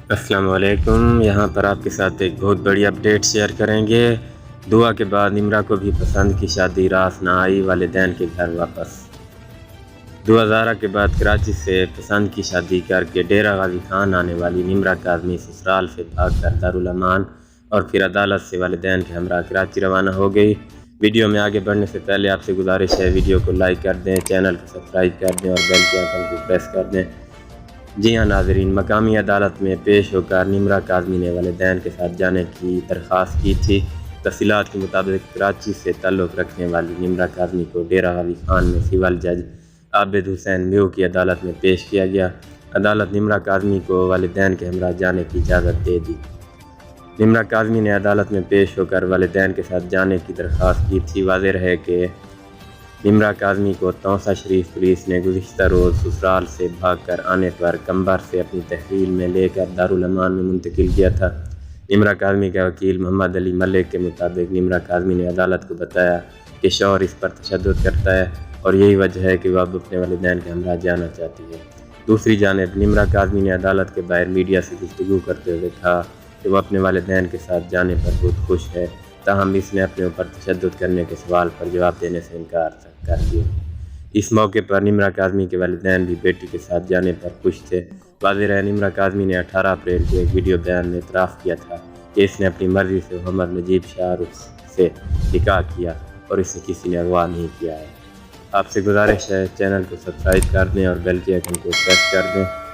السلام علیکم۔ یہاں پر آپ کے ساتھ ایک بہت بڑی اپڈیٹ شیئر کریں گے۔ دعا کے بعد نمرہ کو بھی پسند کی شادی راس نہ آئی، والدین کے گھر واپس۔ دعا زارہ کے بعد کراچی سے پسند کی شادی کر کے ڈیرہ غازی خان آنے والی نمرہ کاظمی سسرال سے بھاگ کر دارالامان اور پھر عدالت سے والدین کے ہمراہ کراچی روانہ ہو گئی۔ ویڈیو میں آگے بڑھنے سے پہلے آپ سے گزارش ہے ویڈیو کو لائک کر دیں، چینل کو سبسکرائب کر دیں اور بیل کے آئیکن کو پریس کر دیں۔ جی ہاں ناظرین، مقامی عدالت میں پیش ہو کر نمرہ کاظمی نے والدین کے ساتھ جانے کی درخواست کی تھی۔ تفصیلات کے مطابق کراچی سے تعلق رکھنے والی نمرہ کاظمی کو ڈیرہ غازی خان میں سول جج عابد حسین میو کی عدالت میں پیش کیا گیا۔ عدالت نمرہ کاظمی کو والدین کے ہمراہ جانے کی اجازت دے دی۔ نمرہ کاظمی نے عدالت میں پیش ہو کر والدین کے ساتھ جانے کی درخواست کی تھی۔ واضح رہے کہ نمرہ کاظمی کو توسہ شریف پولیس نے گزشتہ روز سسرال سے بھاگ کر آنے پر کمبر سے اپنی تحویل میں لے کر دارالامان میں منتقل کیا تھا۔ نمرہ کاظمی کا وکیل محمد علی ملک کے مطابق نمرہ کاظمی نے عدالت کو بتایا کہ شوہر اس پر تشدد کرتا ہے اور یہی وجہ ہے کہ وہ اب اپنے والدین کے ہمراہ جانا چاہتی ہے۔ دوسری جانب نمرہ کاظمی نے عدالت کے باہر میڈیا سے گفتگو کرتے ہوئے کہا کہ وہ اپنے والدین کے ساتھ جانے پر بہت خوش ہے، تاہم اس نے اپنے اوپر تشدد کرنے کے سوال پر جواب دینے سے انکار کر دیا۔ اس موقع پر نمرہ کاظمی کے والدین بھی بیٹی کے ساتھ جانے پر خوش تھے۔ واضح رہے نمرہ کاظمی نے 18 اپریل کو ایک ویڈیو بیان میں اعتراف کیا تھا کہ اس نے اپنی مرضی سے محمد نجیب شاہ رخ سے نکاح کیا اور اسے کسی نے اغوا نہیں کیا ہے۔ آپ سے گزارش ہے چینل کو سبسکرائب کر دیں اور بیل کے آئیکن کو پریس کر دیں۔